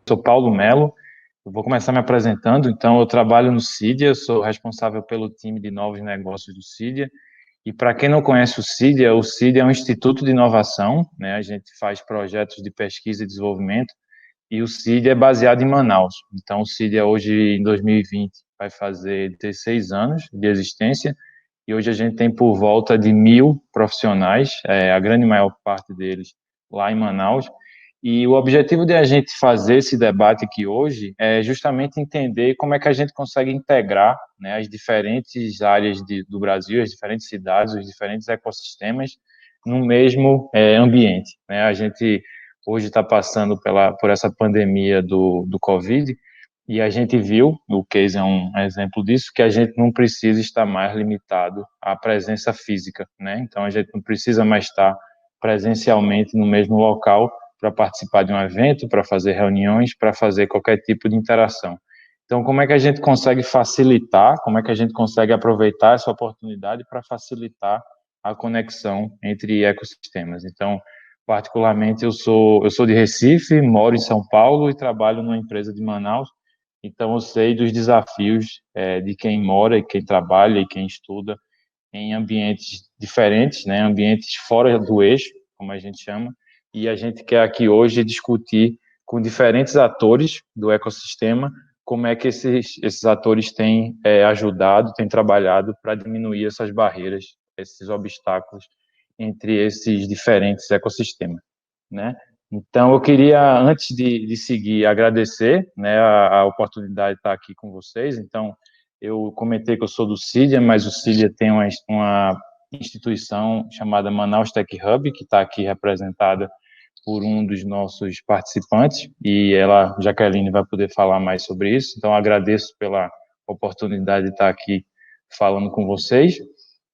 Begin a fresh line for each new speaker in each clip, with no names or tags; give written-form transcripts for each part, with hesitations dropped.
sou Paulo Melo, eu vou começar me apresentando. Então, eu trabalho no Cydia, sou responsável pelo time de novos negócios do Cydia. E para quem não conhece o Cydia é um instituto de inovação, né? A gente faz projetos de pesquisa e desenvolvimento, e o Cydia é baseado em Manaus. Então, o Cydia hoje, em 2020, vai fazer 16 anos de existência, e hoje a gente tem por volta de 1.000 profissionais, a grande maior parte deles lá em Manaus. E o objetivo de a gente fazer esse debate aqui hoje é justamente entender como é que a gente consegue integrar, né, as diferentes áreas do Brasil, as diferentes cidades, os diferentes ecossistemas no mesmo ambiente, né? A gente hoje está passando por essa pandemia do Covid, e a gente viu, o case é um exemplo disso, que a gente não precisa estar mais limitado à presença física, né? Então, a gente não precisa mais estar presencialmente no mesmo local para participar de um evento, para fazer reuniões, para fazer qualquer tipo de interação. Então, como é que a gente consegue facilitar, como é que a gente consegue aproveitar essa oportunidade para facilitar a conexão entre ecossistemas? Então, particularmente, eu sou de Recife, moro em São Paulo e trabalho numa empresa de Manaus. Então, eu sei dos desafios de quem mora e quem trabalha e quem estuda em ambientes diferentes, né, ambientes fora do eixo, como a gente chama, e a gente quer aqui hoje discutir com diferentes atores do ecossistema como é que esses atores têm ajudado, têm trabalhado para diminuir essas barreiras, esses obstáculos entre esses diferentes ecossistemas, né? Então, eu queria, antes de seguir, agradecer, né, a oportunidade de estar aqui com vocês. Então, eu comentei que eu sou do Cydia, mas o Cydia tem uma instituição chamada Manaus Tech Hub, que está aqui representada por um dos nossos participantes, e ela, Jaqueline, vai poder falar mais sobre isso. Então, agradeço pela oportunidade de estar aqui falando com vocês.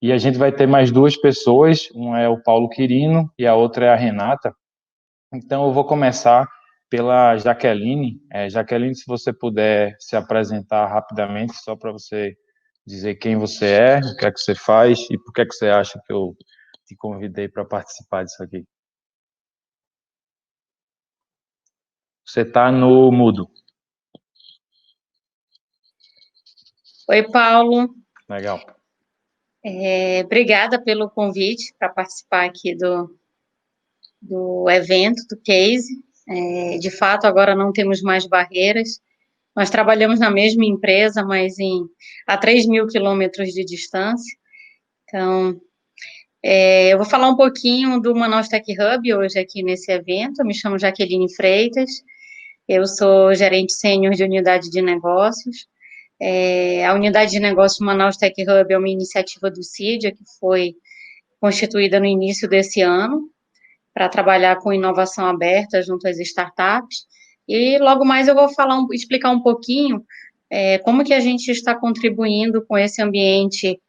E a gente vai ter mais duas pessoas, um é o Paulo Quirino e a outra é a Renata. Então, eu vou começar pela Jaqueline. Jaqueline, se você puder se apresentar rapidamente, só para você dizer quem você é, o que é que você faz e por que é que você acha que eu te convidei para participar disso aqui. Você está no mudo.
Oi, Paulo.
Legal.
Obrigada pelo convite para participar aqui do evento, do Case. De fato, agora não temos mais barreiras. Nós trabalhamos na mesma empresa, mas a 3.000 quilômetros de distância. Então, eu vou falar um pouquinho do Manaus Tech Hub hoje aqui nesse evento. Eu me chamo Jaqueline Freitas, eu sou gerente sênior de unidade de negócios. A unidade de negócios Manaus Tech Hub é uma iniciativa do Cydia que foi constituída no início desse ano para trabalhar com inovação aberta junto às startups. E logo mais eu vou explicar um pouquinho como que a gente está contribuindo com esse ambiente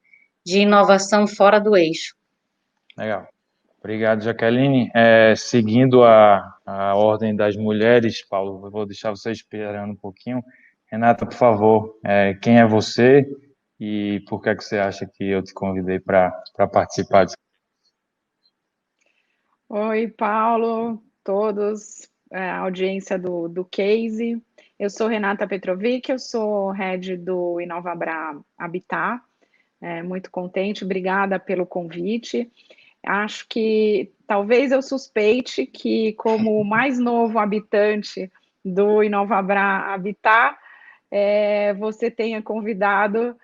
de inovação fora do eixo.
Legal. Obrigado, Jaqueline. Seguindo a ordem das mulheres, Paulo, eu vou deixar você esperando um pouquinho. Renata, por favor, quem é você e por que é que você acha que eu te convidei para participar disso?
Oi, Paulo, todos, a audiência do Case. Eu sou Renata Petrovic, eu sou head do Inovabra Habitat. Muito contente, obrigada pelo convite. Acho que talvez eu suspeite que, como o mais novo habitante do Inovabra Habitat, você tenha convidado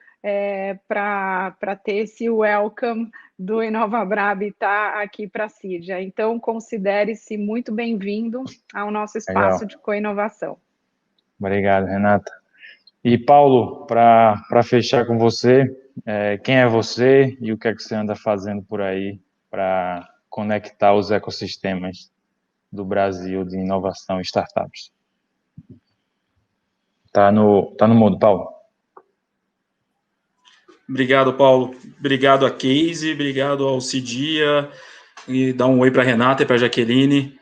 para ter esse welcome do Inovabra Habitat aqui para a Cydia. Então, considere-se muito bem-vindo ao nosso espaço de co-inovação.
Obrigado, Renata. E, Paulo, para fechar com você, quem é você e o que é que você anda fazendo por aí para conectar os ecossistemas do Brasil de inovação e startups? Tá no mundo, Paulo.
Obrigado, Paulo. Obrigado a Case, obrigado ao Cydia, e dá um oi para a Renata e para a Jaqueline.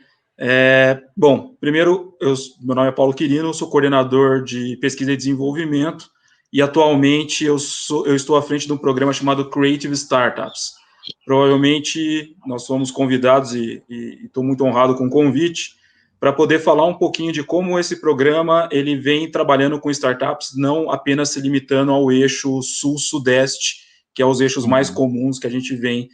Bom, primeiro, meu nome é Paulo Quirino, eu sou coordenador de pesquisa e desenvolvimento, e atualmente eu estou à frente de um programa chamado Creative Startups. Provavelmente nós fomos convidados e estou muito honrado com o convite para poder falar um pouquinho de como esse programa ele vem trabalhando com startups, não apenas se limitando ao eixo sul-sudeste, que é os eixos mais comuns que a gente vem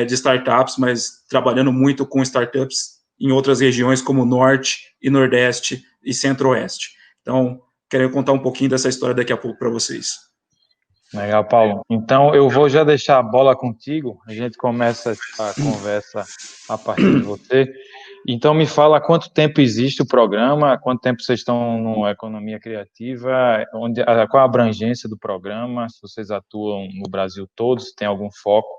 de startups, mas trabalhando muito com startups em outras regiões como Norte e Nordeste e Centro-Oeste. Então, quero contar um pouquinho dessa história daqui a pouco para vocês.
Legal, Paulo. Então, eu vou já deixar a bola contigo, a gente começa a conversa a partir de você. Então, me fala há quanto tempo existe o programa, há quanto tempo vocês estão no Economia Criativa, qual a abrangência do programa, se vocês atuam no Brasil todo, se tem algum foco,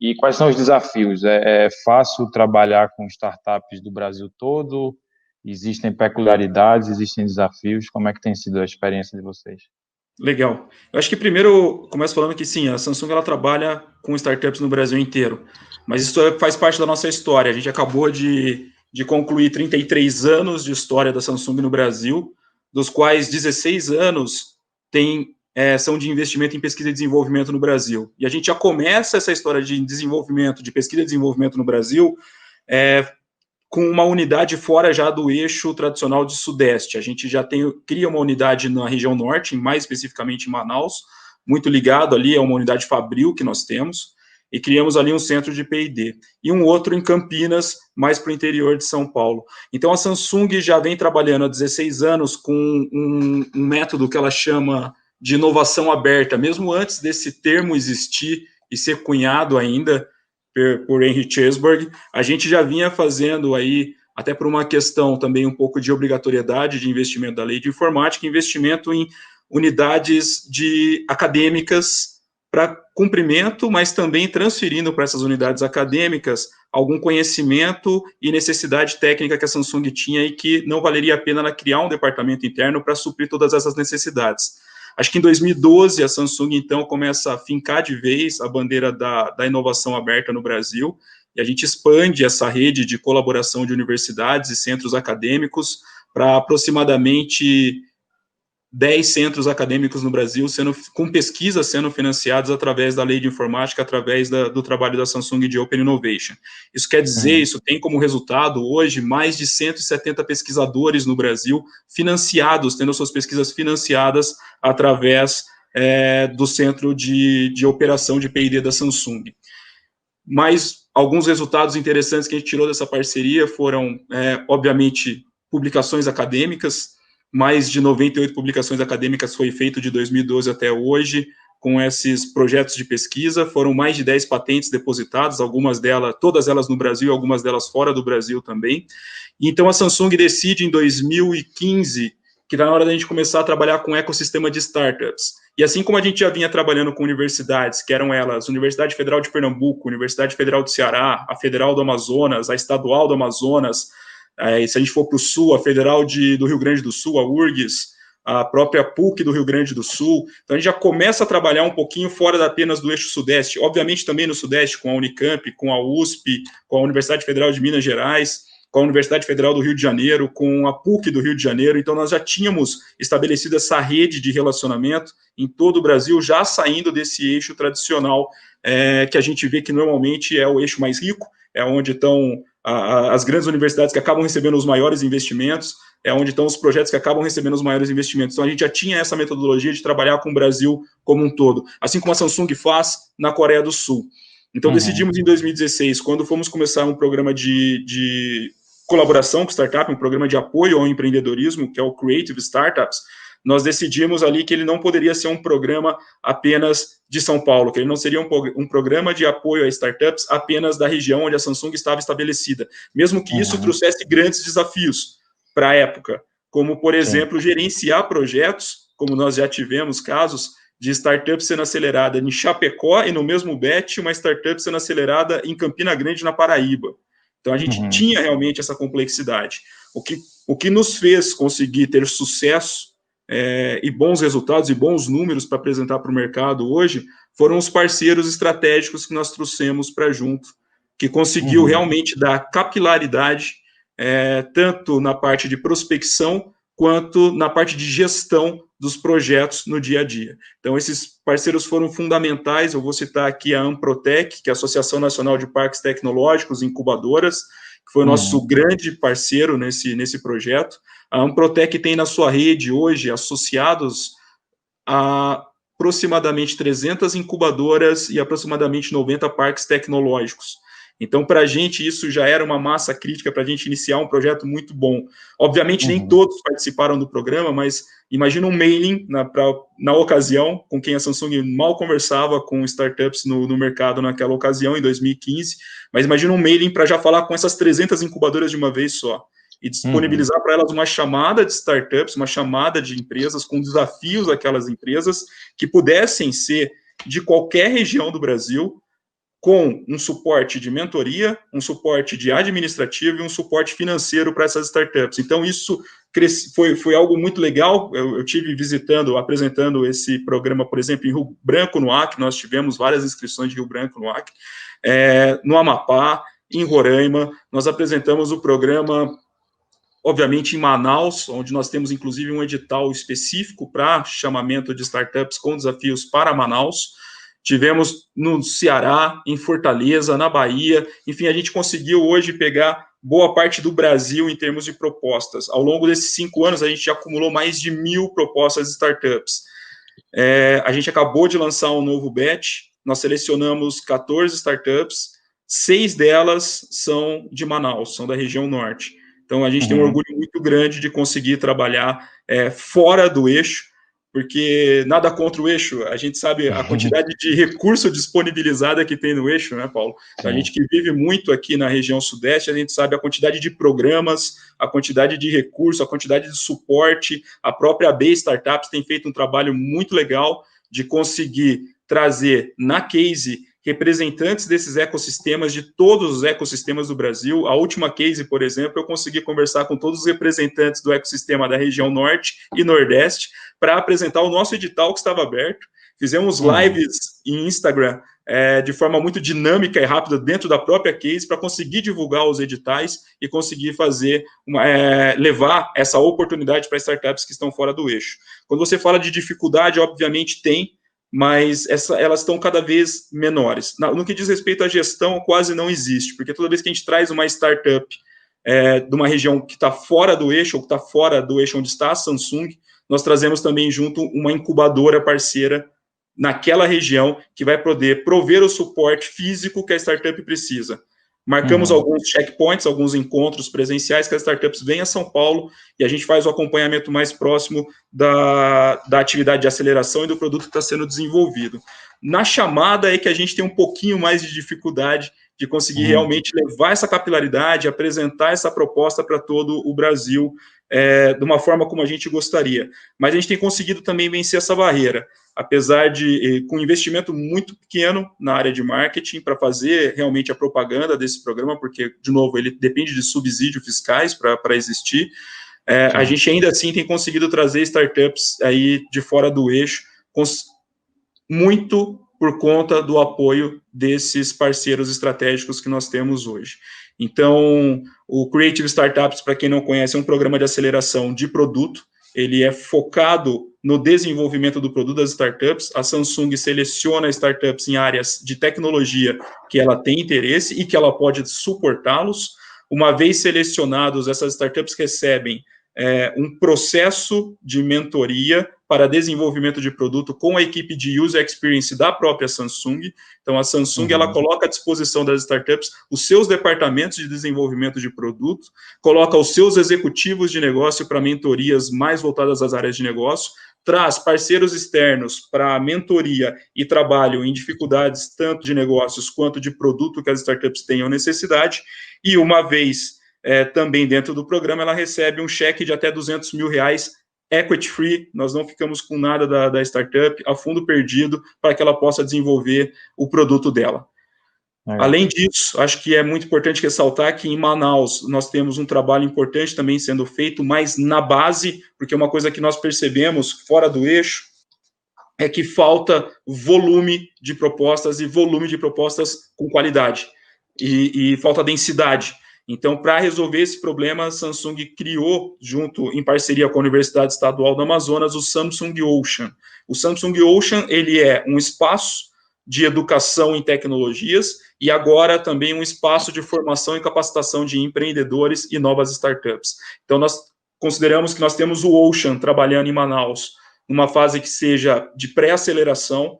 e quais são os desafios? É fácil trabalhar com startups do Brasil todo? Existem peculiaridades, existem desafios? Como é que tem sido a experiência de vocês?
Legal. Eu acho que primeiro começo falando que sim, a Samsung ela trabalha com startups no Brasil inteiro, mas isso faz parte da nossa história. A gente acabou de concluir 33 anos de história da Samsung no Brasil, dos quais 16 anos são de investimento em pesquisa e desenvolvimento no Brasil. E a gente já começa essa história de desenvolvimento, de pesquisa e desenvolvimento no Brasil, com uma unidade fora já do eixo tradicional de Sudeste. A gente já cria uma unidade na região Norte, mais especificamente em Manaus, muito ligado ali a uma unidade fabril que nós temos, e criamos ali um centro de P&D. E um outro em Campinas, mais para o interior de São Paulo. Então, a Samsung já vem trabalhando há 16 anos com um método que ela chama de inovação aberta, mesmo antes desse termo existir e ser cunhado ainda por Henry Chesberg, a gente já vinha fazendo aí, até por uma questão também um pouco de obrigatoriedade de investimento da lei de informática, investimento em unidades acadêmicas para cumprimento, mas também transferindo para essas unidades acadêmicas algum conhecimento e necessidade técnica que a Samsung tinha e que não valeria a pena ela criar um departamento interno para suprir todas essas necessidades. Acho que em 2012 a Samsung, então, começa a fincar de vez a bandeira da inovação aberta no Brasil, e a gente expande essa rede de colaboração de universidades e centros acadêmicos para aproximadamente 10 centros acadêmicos no Brasil, com pesquisas sendo financiadas através da lei de informática, através do trabalho da Samsung de Open Innovation. Isso quer dizer, isso tem como resultado, hoje, mais de 170 pesquisadores no Brasil financiados, tendo suas pesquisas financiadas através do Centro de Operação de P&D da Samsung. Mas alguns resultados interessantes que a gente tirou dessa parceria foram, obviamente, publicações acadêmicas. Mais de 98 publicações acadêmicas foi feito de 2012 até hoje, com esses projetos de pesquisa. Foram mais de 10 patentes depositadas, todas elas no Brasil, algumas delas fora do Brasil também. Então, a Samsung decide em 2015 que está na hora da gente começar a trabalhar com um ecossistema de startups. E assim como a gente já vinha trabalhando com universidades, que eram elas, Universidade Federal de Pernambuco, Universidade Federal do Ceará, a Federal do Amazonas, a Estadual do Amazonas, se a gente for para o Sul, a Federal do Rio Grande do Sul, a URGS, a própria PUC do Rio Grande do Sul. Então, a gente já começa a trabalhar um pouquinho fora apenas do eixo Sudeste, obviamente também no Sudeste, com a Unicamp, com a USP, com a Universidade Federal de Minas Gerais, com a Universidade Federal do Rio de Janeiro, com a PUC do Rio de Janeiro. Então, nós já tínhamos estabelecido essa rede de relacionamento em todo o Brasil, já saindo desse eixo tradicional, que a gente vê que normalmente é o eixo mais rico, é onde estão as grandes universidades que acabam recebendo os maiores investimentos, é onde estão os projetos que acabam recebendo os maiores investimentos. Então, a gente já tinha essa metodologia de trabalhar com o Brasil como um todo, assim como a Samsung faz na Coreia do Sul. Então, decidimos em 2016, quando fomos começar um programa de colaboração com startup, um programa de apoio ao empreendedorismo, que é o Creative Startups, nós decidimos ali que ele não poderia ser um programa apenas de São Paulo, que ele não seria um programa de apoio a startups apenas da região onde a Samsung estava estabelecida, mesmo que isso trouxesse grandes desafios para a época, como, por exemplo, gerenciar projetos, como nós já tivemos casos de startup sendo acelerada em Chapecó e no mesmo bet uma startup sendo acelerada em Campina Grande, na Paraíba. Então, a gente tinha realmente essa complexidade. O que nos fez conseguir ter sucesso e bons resultados e bons números para apresentar para o mercado hoje foram os parceiros estratégicos que nós trouxemos para junto, que conseguiu realmente dar capilaridade, tanto na parte de prospecção, quanto na parte de gestão dos projetos no dia a dia. Então, esses parceiros foram fundamentais. Eu vou citar aqui a Amprotec, que é a Associação Nacional de Parques Tecnológicos e Incubadoras, que foi o nosso grande parceiro nesse projeto. A Amprotec tem na sua rede hoje associados a aproximadamente 300 incubadoras e aproximadamente 90 parques tecnológicos. Então, para a gente, isso já era uma massa crítica para a gente iniciar um projeto muito bom. Obviamente, nem todos participaram do programa, mas imagina um mailing na ocasião, com quem a Samsung mal conversava com startups no mercado naquela ocasião, em 2015, mas imagina um mailing para já falar com essas 300 incubadoras de uma vez só, e disponibilizar para elas uma chamada de startups, uma chamada de empresas, com desafios àquelas empresas, que pudessem ser de qualquer região do Brasil, com um suporte de mentoria, um suporte de administrativo e um suporte financeiro para essas startups. Então, isso foi algo muito legal. Eu tive apresentando esse programa, por exemplo, em Rio Branco, no Acre. Nós tivemos várias inscrições de Rio Branco, no Acre, no Amapá, em Roraima. Nós apresentamos o programa, obviamente, em Manaus, onde nós temos, inclusive, um edital específico para chamamento de startups com desafios para Manaus. Tivemos no Ceará, em Fortaleza, na Bahia, enfim, a gente conseguiu hoje pegar boa parte do Brasil em termos de propostas. Ao longo desses 5 anos, a gente já acumulou mais de 1.000 propostas de startups. A gente acabou de lançar um novo batch, nós selecionamos 14 startups, 6 delas são de Manaus, são da região norte. Então, a gente tem um orgulho muito grande de conseguir trabalhar fora do eixo, porque nada contra o eixo, a gente sabe a quantidade de recurso disponibilizada que tem no eixo, né, Paulo? Então, a gente que vive muito aqui na região sudeste, a gente sabe a quantidade de programas, a quantidade de recurso, a quantidade de suporte. A própria AB Startups tem feito um trabalho muito legal de conseguir trazer na case representantes desses ecossistemas, de todos os ecossistemas do Brasil. A última case, por exemplo, eu consegui conversar com todos os representantes do ecossistema da região norte e nordeste para apresentar o nosso edital que estava aberto. Fizemos lives em Instagram de forma muito dinâmica e rápida dentro da própria case para conseguir divulgar os editais e conseguir levar essa oportunidade para startups que estão fora do eixo. Quando você fala de dificuldade, obviamente tem, mas elas estão cada vez menores. No que diz respeito à gestão, quase não existe, porque toda vez que a gente traz uma startup de uma região que está fora do eixo, ou que está fora do eixo onde está a Samsung, nós trazemos também junto uma incubadora parceira naquela região, que vai poder prover o suporte físico que a startup precisa. Marcamos alguns checkpoints, alguns encontros presenciais, que as startups vêm a São Paulo e a gente faz o acompanhamento mais próximo da atividade de aceleração e do produto que está sendo desenvolvido. Na chamada é que a gente tem um pouquinho mais de dificuldade de conseguir realmente levar essa capilaridade, apresentar essa proposta para todo o Brasil de uma forma como a gente gostaria. Mas a gente tem conseguido também vencer essa barreira, apesar de, com investimento muito pequeno na área de marketing, para fazer realmente a propaganda desse programa, porque, de novo, ele depende de subsídios fiscais para existir. A gente ainda assim tem conseguido trazer startups aí de fora do eixo, muito por conta do apoio desses parceiros estratégicos que nós temos hoje. Então, o Creative Startups, para quem não conhece, é um programa de aceleração de produto. Ele é focado no desenvolvimento do produto das startups. A Samsung seleciona startups em áreas de tecnologia que ela tem interesse e que ela pode suportá-los. Uma vez selecionados, essas startups recebem um processo de mentoria para desenvolvimento de produto com a equipe de User Experience da própria Samsung. Então, a Samsung ela coloca à disposição das startups os seus departamentos de desenvolvimento de produto, coloca os seus executivos de negócio para mentorias mais voltadas às áreas de negócio, traz parceiros externos para mentoria e trabalho em dificuldades tanto de negócios quanto de produto que as startups tenham necessidade, e uma vez também dentro do programa ela recebe um cheque de até R$200 mil, equity free, nós não ficamos com nada da startup, a fundo perdido, para que ela possa desenvolver o produto dela. Além disso, acho que é muito importante ressaltar que em Manaus nós temos um trabalho importante também sendo feito, mas na base, porque uma coisa que nós percebemos fora do eixo é que falta volume de propostas e volume de propostas com qualidade, e falta densidade. Então, para resolver esse problema, a Samsung criou, em parceria com a Universidade Estadual do Amazonas, o Samsung Ocean. O Samsung Ocean, ele é um espaço de educação em tecnologias e agora também um espaço de formação e capacitação de empreendedores e novas startups. Então, nós consideramos que nós temos o Ocean trabalhando em Manaus, numa fase que seja de pré-aceleração.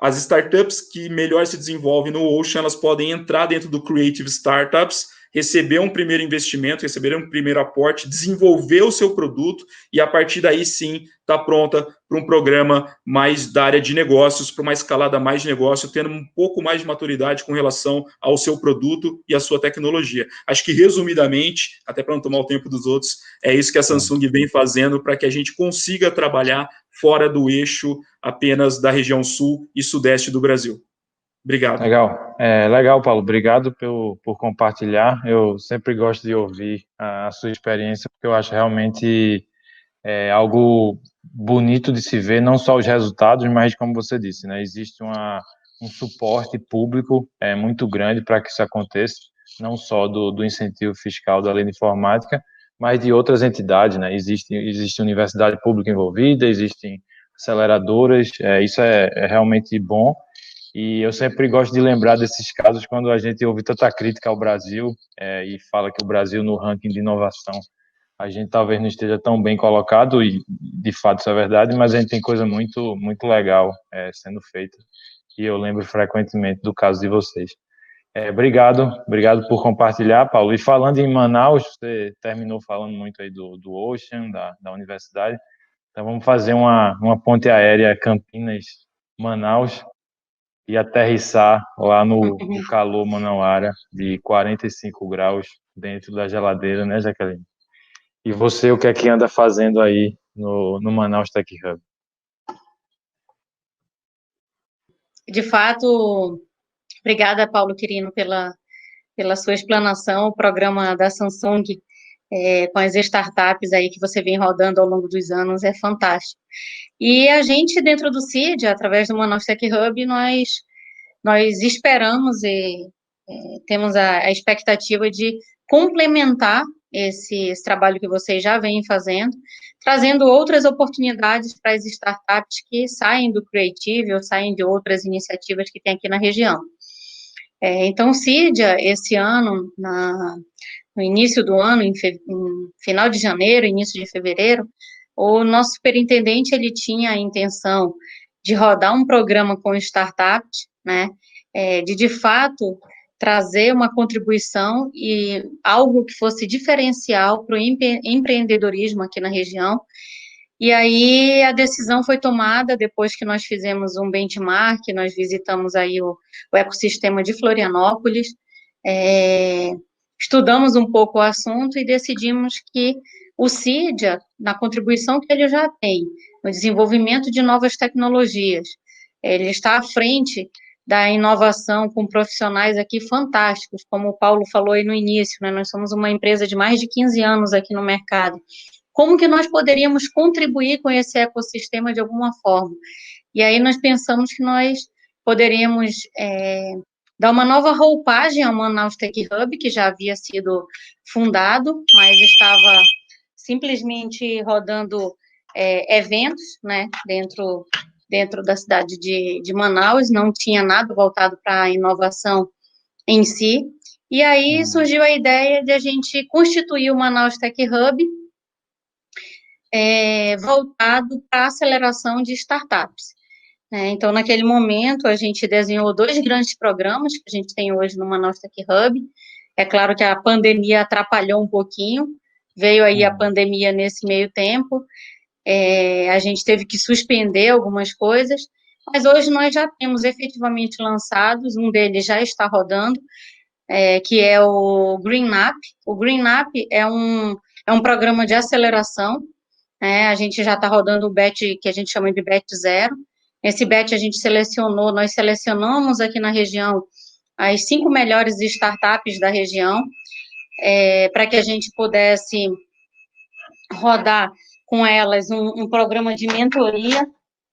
As startups que melhor se desenvolvem no Ocean, elas podem entrar dentro do Creative Startups, receber um primeiro investimento, receber um primeiro aporte, desenvolver o seu produto e, a partir daí, sim, está pronta para um programa mais da área de negócios, para uma escalada mais de negócio, tendo um pouco mais de maturidade com relação ao seu produto e à sua tecnologia. Acho que, resumidamente, até para não tomar o tempo dos outros, é isso que a Samsung vem fazendo para que a gente consiga trabalhar fora do eixo apenas da região sul e sudeste do Brasil. Obrigado.
Legal. Legal, Paulo. Obrigado por compartilhar. Eu sempre gosto de ouvir a sua experiência, porque eu acho realmente algo bonito de se ver, não só os resultados, mas como você disse, né? Existe um suporte público muito grande para que isso aconteça, não só do incentivo fiscal da lei de informática, mas de outras entidades, né? Existe universidade pública envolvida, existem aceleradoras, isso é realmente bom. E eu sempre gosto de lembrar desses casos quando a gente ouve tanta crítica ao Brasil e fala que o Brasil, no ranking de inovação, a gente talvez não esteja tão bem colocado, e de fato isso é verdade, mas a gente tem coisa muito, muito legal sendo feita. E eu lembro frequentemente do caso de vocês. Obrigado por compartilhar, Paulo. E falando em Manaus, você terminou falando muito aí do Ocean, da universidade. Então vamos fazer uma ponte aérea Campinas-Manaus, e aterrissar lá no calor manauara de 45 graus dentro da geladeira, né, Jaqueline? E você, o que é que anda fazendo aí no Manaus Tech Hub?
De fato, obrigada, Paulo Quirino, pela sua explanação. O programa da Samsung com as startups aí que você vem rodando ao longo dos anos é fantástico. E a gente, dentro do CID, através do Manaus Tech Hub, nós esperamos e temos a expectativa de complementar esse trabalho que vocês já vêm fazendo, trazendo outras oportunidades para as startups que saem do Creative ou saem de outras iniciativas que tem aqui na região. Então, o CIDIA, esse ano, no início do ano, em final de janeiro, início de fevereiro, o nosso superintendente, ele tinha a intenção de rodar um programa com startups, né, de fato, trazer uma contribuição e algo que fosse diferencial para o empreendedorismo aqui na região. E aí a decisão foi tomada depois que nós fizemos um benchmark, nós visitamos aí o ecossistema de Florianópolis, estudamos um pouco o assunto e decidimos que o CIDIA, na contribuição que ele já tem, no desenvolvimento de novas tecnologias, ele está à frente da inovação com profissionais aqui fantásticos, como o Paulo falou aí no início, né? Nós somos uma empresa de mais de 15 anos aqui no mercado. Como que nós poderíamos contribuir com esse ecossistema de alguma forma? E aí nós pensamos que nós poderíamos dar uma nova roupagem ao Manaus Tech Hub, que já havia sido fundado, mas estava simplesmente rodando eventos, né, dentro da cidade de Manaus, não tinha nada voltado para a inovação em si, e aí surgiu a ideia de a gente constituir o Manaus Tech Hub voltado para a aceleração de startups. Então, naquele momento, a gente desenhou 2 grandes programas que a gente tem hoje no Manaus Tech Hub. É claro que a pandemia atrapalhou um pouquinho, veio aí a pandemia nesse meio tempo, a gente teve que suspender algumas coisas, mas hoje nós já temos efetivamente lançados, um deles já está rodando, que é o GreenUp. O GreenUp é um programa de aceleração, a gente já está rodando o batch que a gente chama de batch 0. Esse batch nós selecionamos aqui na região as 5 melhores startups da região, para que a gente pudesse rodar com elas um programa de mentoria,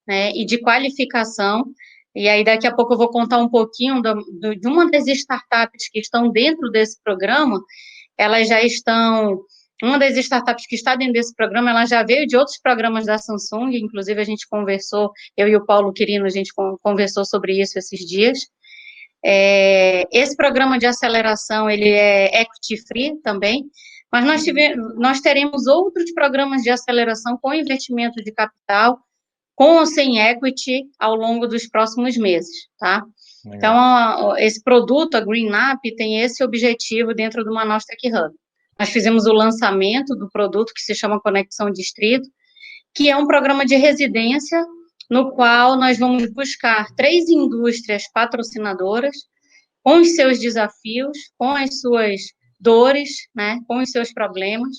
né, e de qualificação. E aí, daqui a pouco, eu vou contar um pouquinho de uma das startups que estão dentro desse programa. Elas já estão Uma das startups que está dentro desse programa, ela já veio de outros programas da Samsung, inclusive a gente conversou, eu e o Paulo Quirino, a gente conversou sobre isso esses dias. Esse programa de aceleração, ele é equity free também, mas nós teremos outros programas de aceleração com investimento de capital, com ou sem equity, ao longo dos próximos meses, tá? Legal. Então, esse produto, a GreenUp, tem esse objetivo dentro do Manaus Tech Hub. Nós fizemos o lançamento do produto que se chama Conexão Distrito, que é um programa de residência no qual nós vamos buscar 3 indústrias patrocinadoras com os seus desafios, com as suas dores, né, com os seus problemas,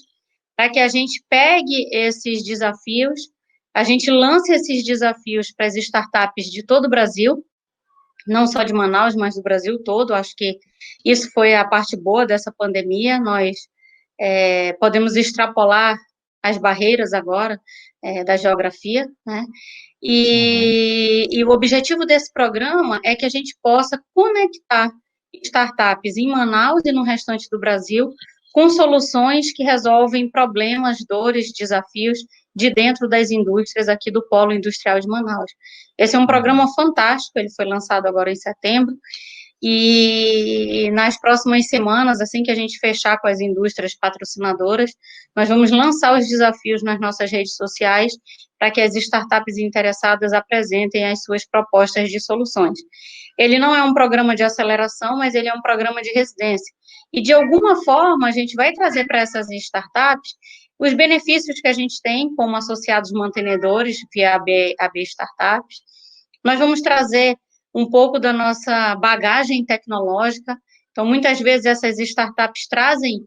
para que a gente pegue esses desafios, a gente lance esses desafios para as startups de todo o Brasil, não só de Manaus, mas do Brasil todo. Acho que isso foi a parte boa dessa pandemia. Nós podemos extrapolar as barreiras agora da geografia, né? E o objetivo desse programa é que a gente possa conectar startups em Manaus e no restante do Brasil com soluções que resolvem problemas, dores, desafios de dentro das indústrias aqui do Polo Industrial de Manaus. Esse é um programa fantástico, ele foi lançado agora em setembro, e nas próximas semanas, assim que a gente fechar com as indústrias patrocinadoras, nós vamos lançar os desafios nas nossas redes sociais para que as startups interessadas apresentem as suas propostas de soluções. Ele não é um programa de aceleração, mas ele é um programa de residência. E, de alguma forma, a gente vai trazer para essas startups os benefícios que a gente tem como associados mantenedores via AB Startups. Nós vamos trazer um pouco da nossa bagagem tecnológica. Então, muitas vezes, essas startups trazem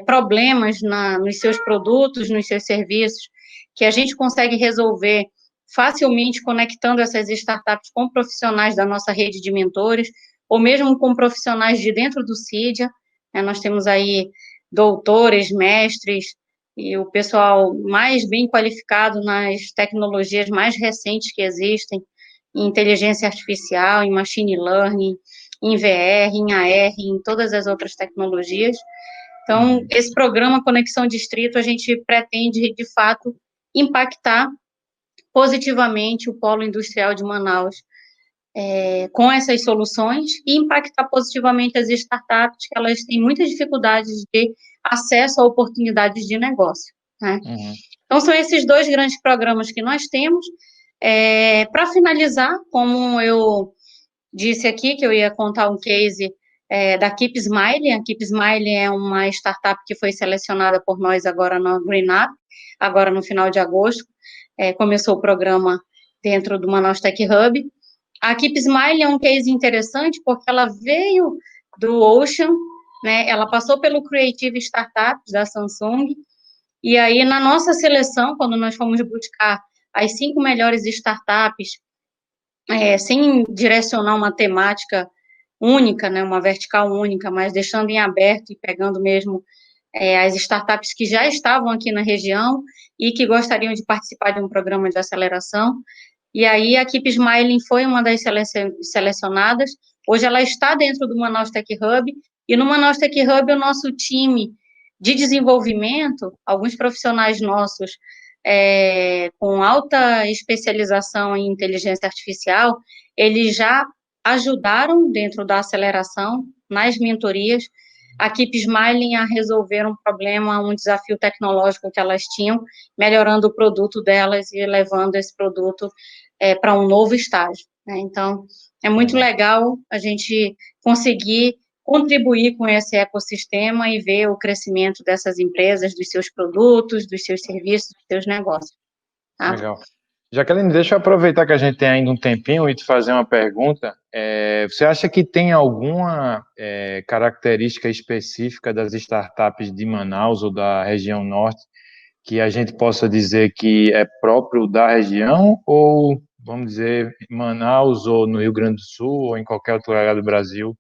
problemas nos seus produtos, nos seus serviços, que a gente consegue resolver facilmente conectando essas startups com profissionais da nossa rede de mentores, ou mesmo com profissionais de dentro do CIDIA. Nós temos aí doutores, mestres, e o pessoal mais bem qualificado nas tecnologias mais recentes que existem, em inteligência artificial, em machine learning, em VR, em AR, em todas as outras tecnologias. Então, esse programa Conexão Distrito, a gente pretende, de fato, impactar positivamente o polo industrial de Manaus com essas soluções e impactar positivamente as startups, que elas têm muitas dificuldades de acesso a oportunidades de negócio, né? Então, são esses 2 grandes programas que nós temos. Para finalizar, como eu disse aqui, que eu ia contar um case da Keep Smile. A Keep Smile é uma startup que foi selecionada por nós agora na GreenUp, agora no final de agosto. Começou o programa dentro do Manaus Tech Hub. A Keep Smile é um case interessante porque ela veio do Ocean, né? Ela passou pelo Creative Startups da Samsung, e aí na nossa seleção, quando nós fomos buscar as 5 melhores startups, sem direcionar uma temática única, né, uma vertical única, mas deixando em aberto e pegando mesmo as startups que já estavam aqui na região e que gostariam de participar de um programa de aceleração. E aí a Keep Smiling foi uma das selecionadas. Hoje ela está dentro do Manaus Tech Hub, e no Manaus Tech Hub o nosso time de desenvolvimento, alguns profissionais nossos com alta especialização em inteligência artificial, eles já ajudaram dentro da aceleração, nas mentorias, a Keep Smiling a resolver um problema, um desafio tecnológico que elas tinham, melhorando o produto delas e levando esse produto para um novo estágio, né? Então, é muito legal a gente conseguir contribuir com esse ecossistema e ver o crescimento dessas empresas, dos seus produtos, dos seus serviços, dos seus negócios. Tá?
Legal. Jaqueline, deixa eu aproveitar que a gente tem ainda um tempinho e te fazer uma pergunta. Você acha que tem alguma característica específica das startups de Manaus ou da região norte que a gente possa dizer que é próprio da região, ou, vamos dizer, em Manaus ou no Rio Grande do Sul ou em qualquer outro lugar do Brasil,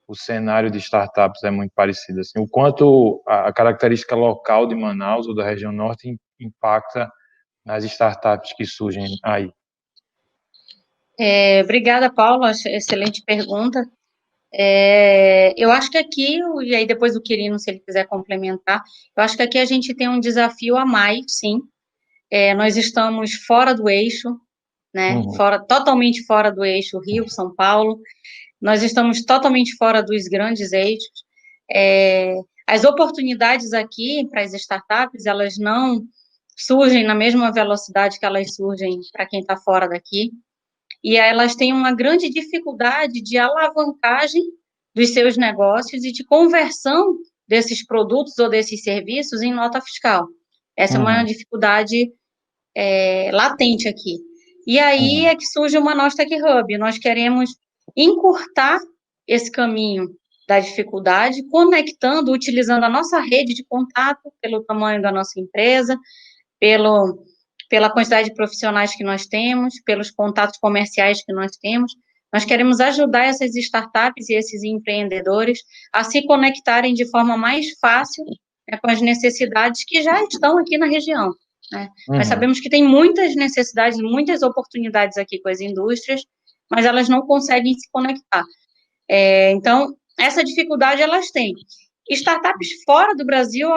o cenário de startups é muito parecido? Assim, o quanto a característica local de Manaus ou da região norte impacta nas startups que surgem aí?
Obrigada, Paulo, excelente pergunta. Eu acho que aqui, e aí depois o Quirino, se ele quiser complementar, eu acho que aqui a gente tem um desafio a mais, sim. Nós estamos fora do eixo, né? Totalmente fora do eixo Rio, São Paulo. Nós estamos totalmente fora dos grandes eixos. As oportunidades aqui para as startups, elas não surgem na mesma velocidade que elas surgem para quem está fora daqui. E elas têm uma grande dificuldade de alavancagem dos seus negócios e de conversão desses produtos ou desses serviços em nota fiscal. Essa é uma dificuldade latente aqui. E aí é que surge uma Nostech Hub. Nós queremos encurtar esse caminho da dificuldade, conectando, utilizando a nossa rede de contato, pelo tamanho da nossa empresa, pela quantidade de profissionais que nós temos, pelos contatos comerciais que nós temos. Nós queremos ajudar essas startups e esses empreendedores a se conectarem de forma mais fácil, né, com as necessidades que já estão aqui na região. Né? Nós sabemos que tem muitas necessidades, muitas oportunidades aqui com as indústrias, mas elas não conseguem se conectar. Então, essa dificuldade elas têm. Startups fora do Brasil,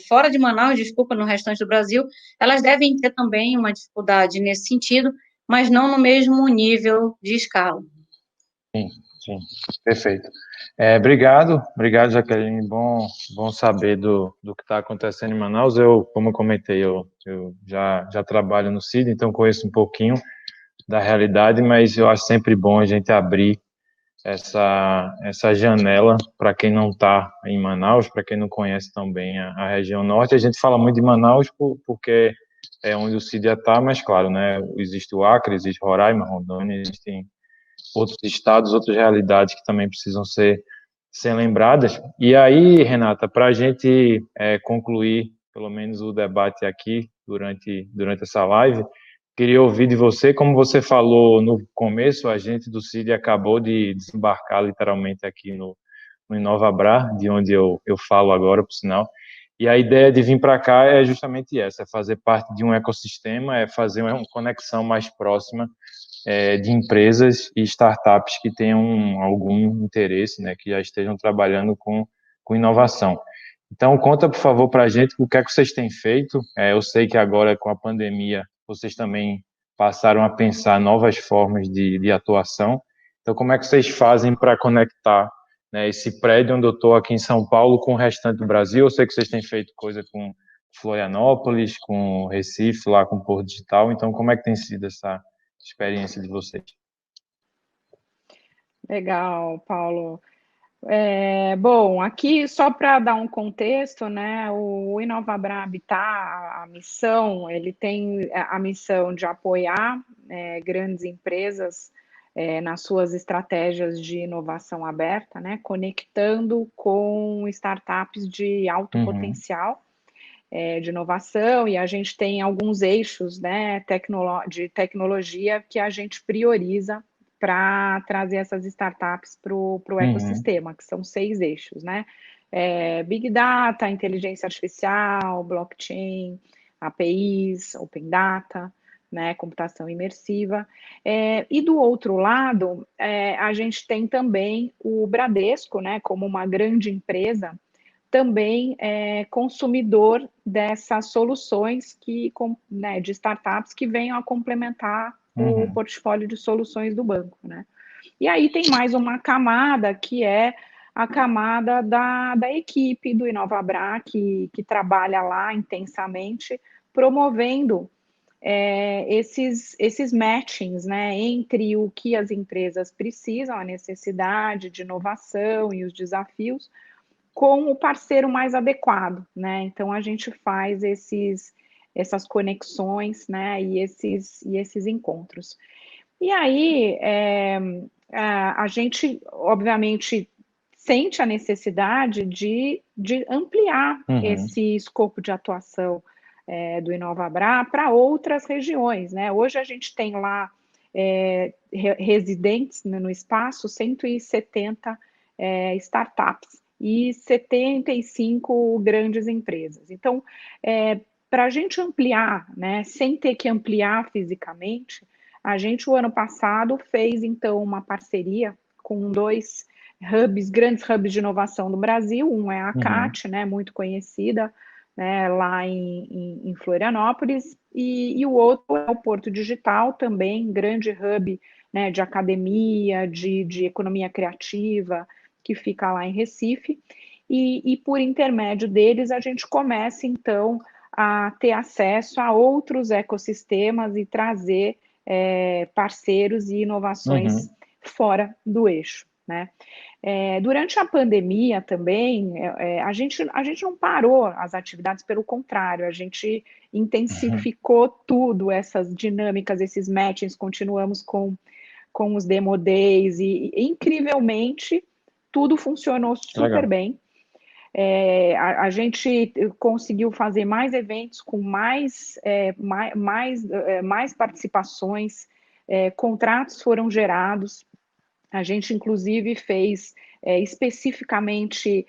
fora de Manaus, desculpa, no restante do Brasil, elas devem ter também uma dificuldade nesse sentido, mas não no mesmo nível de escala.
Sim, perfeito. Obrigado, Jaqueline, bom saber do que está acontecendo em Manaus. Como eu comentei, eu já trabalho no CID, então conheço um pouquinho da realidade, mas eu acho sempre bom a gente abrir essa janela para quem não está em Manaus, para quem não conhece tão bem a região norte. A gente fala muito de Manaus porque é onde o CID está, mas claro, né, existe o Acre, existe Roraima, Rondônia, existem outros estados, outras realidades que também precisam ser lembradas. E aí, Renata, para a gente concluir pelo menos o debate aqui durante essa live, queria ouvir de você, como você falou no começo, a gente do CID acabou de desembarcar literalmente aqui no Inovabra, de onde eu falo agora, por sinal, e a ideia de vir para cá é justamente essa, é fazer parte de um ecossistema, é fazer uma conexão mais próxima de empresas e startups que tenham algum interesse, né, que já estejam trabalhando com inovação. Então, conta, por favor, para a gente o que é que vocês têm feito. Eu sei que agora, com a pandemia, vocês também passaram a pensar novas formas de atuação. Então, como é que vocês fazem para conectar, né, esse prédio onde eu estou aqui em São Paulo com o restante do Brasil? Eu sei que vocês têm feito coisa com Florianópolis, com Recife, lá com o Porto Digital. Então, como é que tem sido essa experiência de vocês?
Legal, Paulo. Bom, aqui só para dar um contexto, né, o Inovabra Habitat, a missão, ele tem a missão de apoiar grandes empresas nas suas estratégias de inovação aberta, né, conectando com startups de alto potencial de inovação, e a gente tem alguns eixos, né, de tecnologia que a gente prioriza para trazer essas startups para o ecossistema, que são 6 eixos, né? Big Data, inteligência artificial, blockchain, APIs, Open Data, né, computação imersiva. E do outro lado, a gente tem também o Bradesco, né, como uma grande empresa, também consumidor dessas soluções né, de startups que venham a complementar o portfólio de soluções do banco, né? E aí tem mais uma camada, que é a camada da equipe do Inovabra, que trabalha lá intensamente, promovendo esses matchings, né, entre o que as empresas precisam, a necessidade de inovação e os desafios, com o parceiro mais adequado, né? Então a gente faz essas conexões, né? E esses encontros. E aí a gente, obviamente, sente a necessidade de ampliar esse escopo de atuação do Inovabra para outras regiões, né? Hoje a gente tem lá residentes no espaço 170 startups e 75 grandes empresas. Então, para a gente ampliar, né, sem ter que ampliar fisicamente, a gente, o ano passado, fez, então, uma parceria com 2 grandes hubs de inovação do Brasil. Um é a
Uhum.
CAT, né, muito conhecida, né, lá em Florianópolis, e o outro é o Porto Digital, também grande hub, né, de academia, de economia criativa, que fica lá em Recife, e por intermédio deles a gente começa, então, a ter acesso a outros ecossistemas e trazer parceiros e inovações
Uhum.
fora do eixo, né? Durante a pandemia também, a gente não parou as atividades, pelo contrário, a gente intensificou tudo, essas dinâmicas, esses matchings, continuamos com os Demo Days e incrivelmente, tudo funcionou super
Legal.
bem. A gente conseguiu fazer mais eventos com mais participações, contratos foram gerados. A gente, inclusive, fez especificamente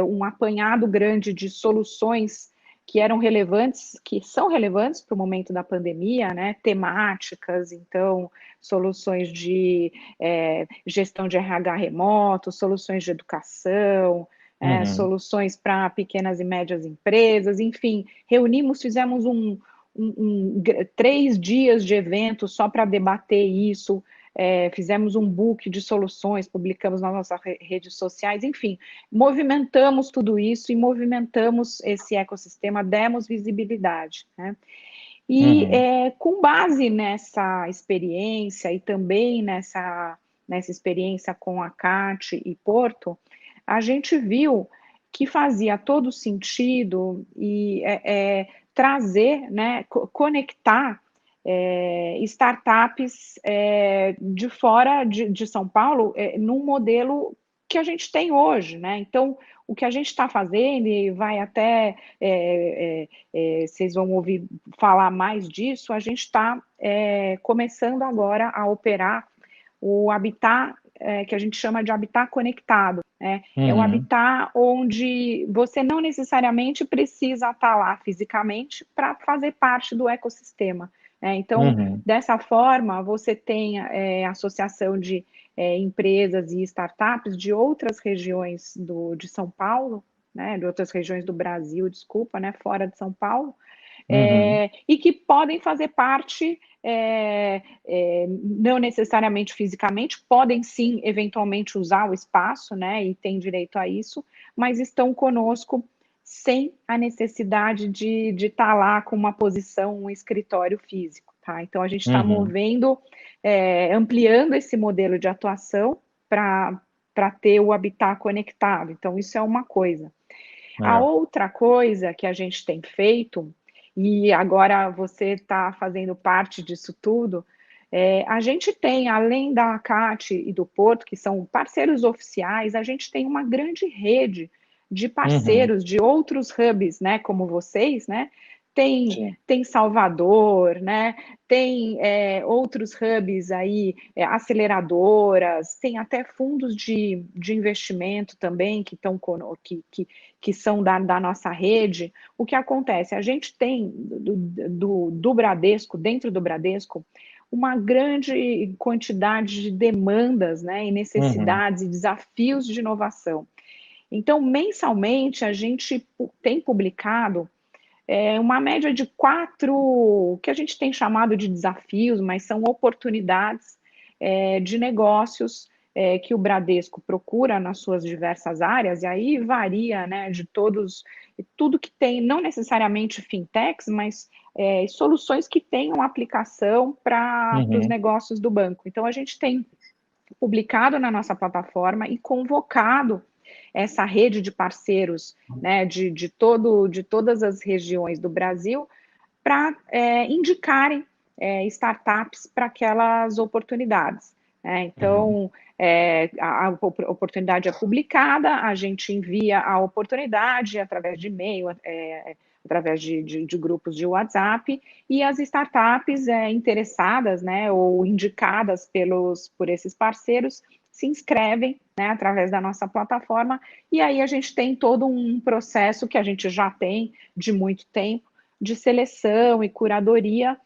um apanhado grande de soluções que eram relevantes, que são relevantes para o momento da pandemia, né? Temáticas, então, soluções de gestão de RH remoto, soluções de educação, soluções para pequenas e médias empresas, enfim, fizemos 3 dias de evento só para debater isso. Fizemos um book de soluções, publicamos nas nossas redes sociais, enfim, movimentamos tudo isso e movimentamos esse ecossistema, demos visibilidade, né? E com base nessa experiência e também nessa experiência com a CAT e Porto, a gente viu que fazia todo sentido e trazer, né, conectar startups de fora de São Paulo num modelo que a gente tem hoje, né? Então, o que a gente está fazendo, e vai até, vocês vão ouvir falar mais disso, a gente está começando agora a operar o habitat, que a gente chama de habitat conectado. É um habitat onde você não necessariamente precisa estar lá fisicamente para fazer parte do ecossistema. Então, dessa forma, você tem associação de empresas e startups de outras regiões de São Paulo, né, de outras regiões do Brasil, desculpa, né, fora de São Paulo, e que podem fazer parte, não necessariamente fisicamente, podem sim, eventualmente, usar o espaço, né, e têm direito a isso, mas estão conosco sem a necessidade de estar lá com uma posição, um escritório físico, tá? Então, a gente está movendo, ampliando esse modelo de atuação para ter o habitat conectado. Então, isso é uma coisa. A outra coisa que a gente tem feito, e agora você está fazendo parte disso tudo, a gente tem, além da CAT e do Porto, que são parceiros oficiais, a gente tem uma grande rede de parceiros de outros hubs, né, como vocês, né? Tem Salvador, né? Tem outros hubs aí, aceleradoras, tem até fundos de investimento também que são da nossa rede. O que acontece? A gente tem do Bradesco, dentro do Bradesco, uma grande quantidade de demandas, né, e necessidades e desafios de inovação. Então, mensalmente, a gente tem publicado uma média de 4, que a gente tem chamado de desafios, mas são oportunidades de negócios que o Bradesco procura nas suas diversas áreas, e aí varia, né, de tudo que tem, não necessariamente fintechs, mas soluções que tenham aplicação para os negócios do banco. Então, a gente tem publicado na nossa plataforma e convocado essa rede de parceiros, né, de todas as regiões do Brasil, para indicarem startups para aquelas oportunidades. Então, a oportunidade é publicada, a gente envia a oportunidade através de e-mail, através de grupos de WhatsApp, e as startups interessadas, né, ou indicadas por esses parceiros, se inscrevem, né, através da nossa plataforma, e aí a gente tem todo um processo que a gente já tem de muito tempo, de seleção e curadoria,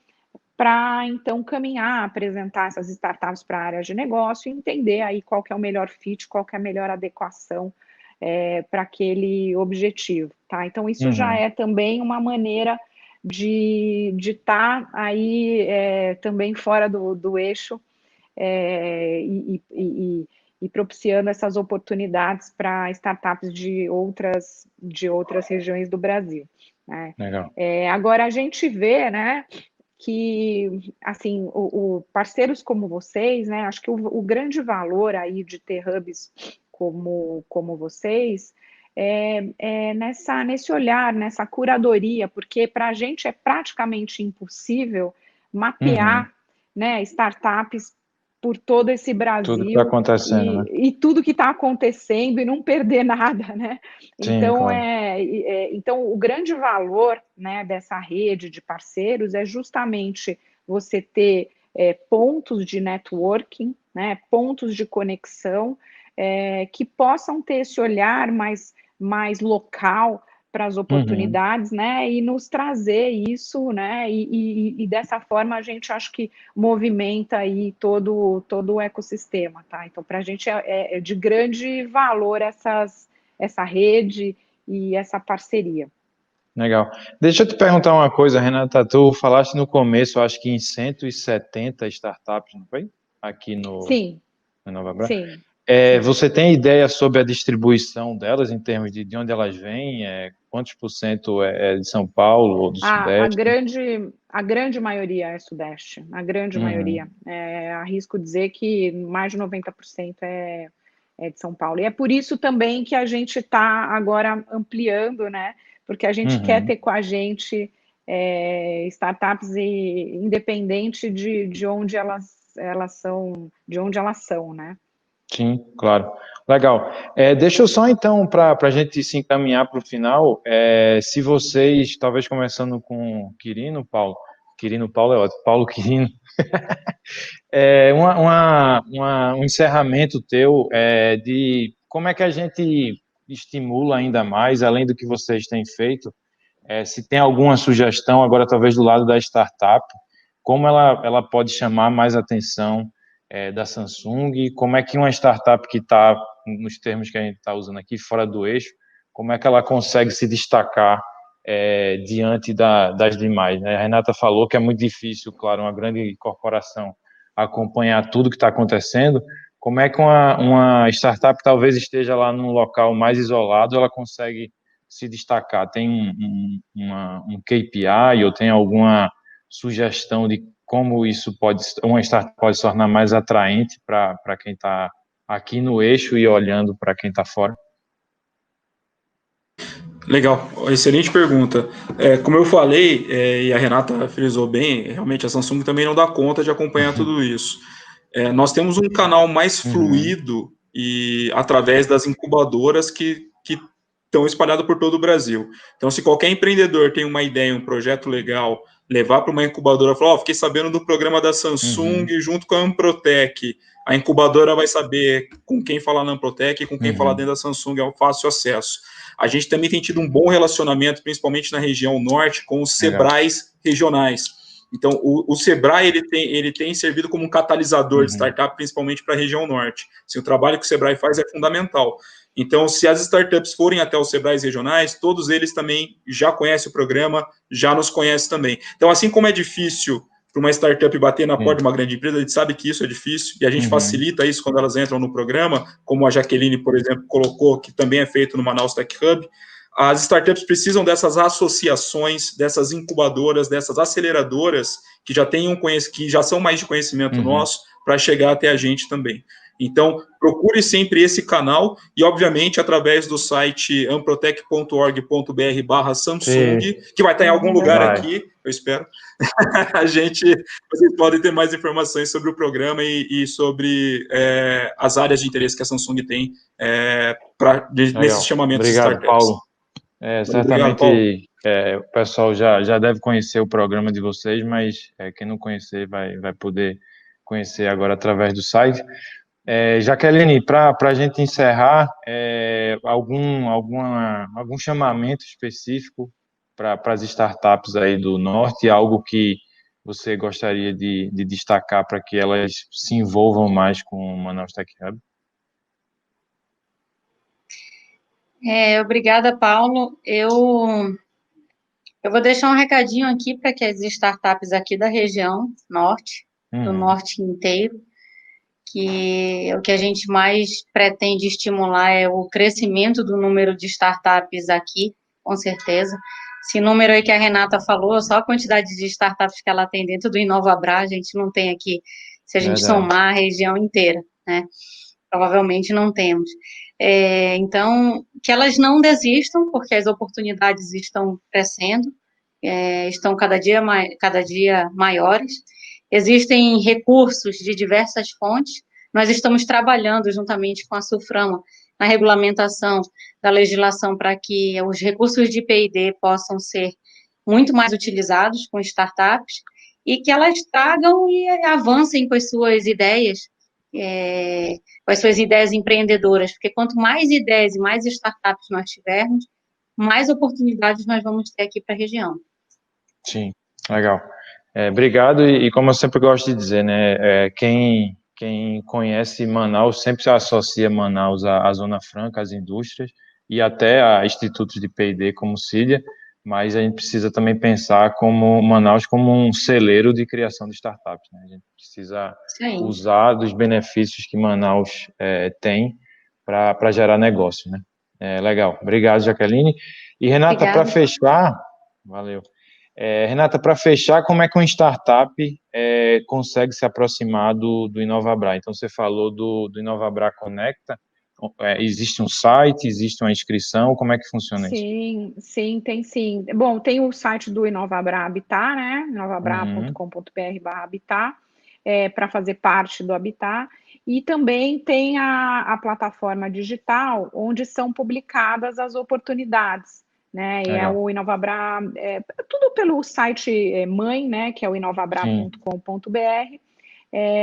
para então caminhar, apresentar essas startups para a área de negócio e entender aí qual que é o melhor fit, qual que é a melhor adequação para aquele objetivo, tá? Então, isso já é também uma maneira de estar aí também fora do eixo e propiciando essas oportunidades para startups de outras regiões do Brasil, né?
Legal.
Agora, a gente vê, né, que, assim, parceiros como vocês, né, acho que o grande valor aí de ter hubs como vocês nesse olhar, nessa curadoria, porque para a gente é praticamente impossível mapear, né, startups por todo esse
Tudo que está
Brasil
acontecendo, né?
e tudo que está acontecendo e não perder nada, né?
Sim,
Então,
claro.
então, o grande valor, né, dessa rede de parceiros é justamente você ter pontos de networking, né, pontos de conexão, que possam ter esse olhar mais local para as oportunidades, né, e nos trazer isso, né, e dessa forma a gente acho que movimenta aí todo o ecossistema, tá? Então, para a gente é de grande valor essa rede e essa parceria.
Legal. Deixa eu te perguntar uma coisa, Renata, tu falaste no começo, acho que em 170 startups, não foi? Aqui no Nova Bra.
Sim.
Você tem ideia sobre a distribuição delas, em termos de onde elas vêm? Quantos por cento é de São Paulo ou do Sudeste?
A grande maioria é Sudeste, a grande maioria. Arrisco dizer que mais de 90% é de São Paulo. E é por isso também que a gente está agora ampliando, né? Porque a gente quer ter com a gente startups independente de onde elas são, né?
Sim, claro. Legal. Deixa eu só então, para a gente se encaminhar para o final, se vocês, talvez começando com Quirino, Paulo. Quirino, Paulo é ótimo. Paulo Quirino. Um encerramento teu de como é que a gente estimula ainda mais, além do que vocês têm feito, se tem alguma sugestão, agora talvez do lado da startup, como ela pode chamar mais atenção da Samsung, como é que uma startup que está, nos termos que a gente está usando aqui, fora do eixo, como é que ela consegue se destacar diante das demais, né? A Renata falou que é muito difícil, claro, uma grande corporação acompanhar tudo que está acontecendo. Como é que uma startup talvez esteja lá num local mais isolado, ela consegue se destacar? Tem um KPI ou tem alguma sugestão de como uma startup pode se tornar mais atraente para quem está aqui no eixo e olhando para quem está fora?
Legal, excelente pergunta. Como eu falei, e a Renata frisou bem, realmente a Samsung também não dá conta de acompanhar tudo isso. Nós temos um canal mais fluido e através das incubadoras que estão espalhadas por todo o Brasil. Então, se qualquer empreendedor tem uma ideia, um projeto legal, levar para uma incubadora e falar, fiquei sabendo do programa da Samsung junto com a Amprotec, a incubadora vai saber com quem falar na Amprotec e com quem falar dentro da Samsung, é um fácil acesso. A gente também tem tido um bom relacionamento, principalmente na região norte, com os Sebrais regionais. Então, o Sebrae ele tem servido como um catalisador de startup, principalmente para a região norte. Assim, o trabalho que o Sebrae faz é fundamental. Então, se as startups forem até os Sebrais regionais, todos eles também já conhecem o programa, já nos conhecem também. Então, assim como é difícil para uma startup bater na porta de uma grande empresa, a gente sabe que isso é difícil, e a gente facilita isso quando elas entram no programa, como a Jaqueline, por exemplo, colocou, que também é feito no Manaus Tech Hub. As startups precisam dessas associações, dessas incubadoras, dessas aceleradoras que já são mais de conhecimento nosso, para chegar até a gente também. Então, procure sempre esse canal e, obviamente, através do site amprotec.org.br/Samsung, que vai estar em algum lugar aqui, eu espero. Vocês podem ter mais informações sobre o programa e sobre as áreas de interesse que a Samsung tem nesse chamamento de startups.
Paulo. Certamente o pessoal já deve conhecer o programa de vocês, mas quem não conhecer vai poder conhecer agora através do site. Jaqueline, para a gente encerrar, algum chamamento específico para as startups aí do Norte, algo que você gostaria de destacar para que elas se envolvam mais com o Manaus Tech Hub?
Obrigada, Paulo. Eu vou deixar um recadinho aqui para que as startups aqui da região norte, do norte inteiro, que o que a gente mais pretende estimular é o crescimento do número de startups aqui, com certeza. Esse número aí que a Renata falou, só a quantidade de startups que ela tem dentro do InovaBrá, a gente não tem aqui, se a gente somar a região inteira, né? Provavelmente não temos. Então, que elas não desistam, porque as oportunidades estão crescendo, estão cada dia maiores. Existem recursos de diversas fontes. Nós estamos trabalhando juntamente com a SUFRAMA na regulamentação da legislação para que os recursos de P&D possam ser muito mais utilizados com startups e que elas tragam e avancem com as suas ideias, com as suas ideias empreendedoras, porque quanto mais ideias e mais startups nós tivermos, mais oportunidades nós vamos ter aqui para a região.
Sim, legal. Obrigado, e como eu sempre gosto de dizer, né, quem conhece Manaus sempre se associa Manaus à Zona Franca, às indústrias e até a institutos de P&D como Cydia, mas a gente precisa também pensar como Manaus como um celeiro de criação de startups, né? A gente precisa usar dos benefícios que Manaus tem para gerar negócio, né? Legal. Obrigado, Jaqueline. E Renata, para fechar, valeu. Renata, para fechar, como é que uma startup consegue se aproximar do InovaBrá? Então, você falou do InovaBrá Conecta, existe um site, existe uma inscrição, como é que funciona isso?
Sim, tem sim. Bom, tem o site do InovaBrá Habitat, né, inovabra.com.br/habitat, para fazer parte do Habitat, e também tem a plataforma digital, onde são publicadas as oportunidades, né, e o InovaBrá, tudo pelo site mãe, né, que é o inovabra.com.br,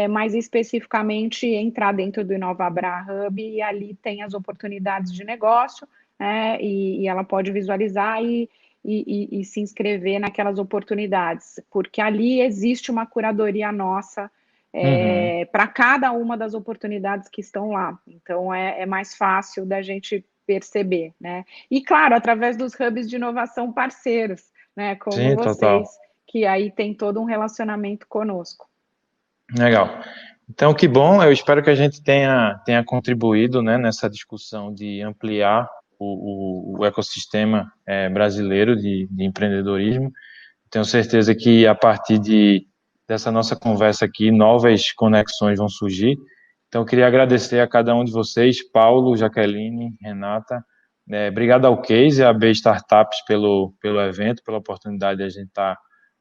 mais especificamente entrar dentro do InovaBrá Hub, e ali tem as oportunidades de negócio, e ela pode visualizar e se inscrever naquelas oportunidades, porque ali existe uma curadoria nossa para cada uma das oportunidades que estão lá. Então, é mais fácil da gente perceber, né? E, claro, através dos hubs de inovação parceiros, né? Como vocês, total, que aí tem todo um relacionamento conosco.
Legal. Então, que bom, eu espero que a gente tenha contribuído, né, nessa discussão de ampliar o ecossistema brasileiro de empreendedorismo. Tenho certeza que a partir dessa nossa conversa aqui, novas conexões vão surgir. Então, eu queria agradecer a cada um de vocês, Paulo, Jaqueline, Renata. Obrigado ao Case, a B Startups pelo evento, pela oportunidade de a gente estar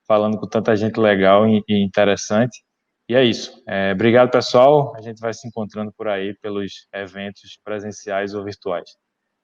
falando com tanta gente legal e interessante. E é isso. Obrigado, pessoal. A gente vai se encontrando por aí pelos eventos presenciais ou virtuais.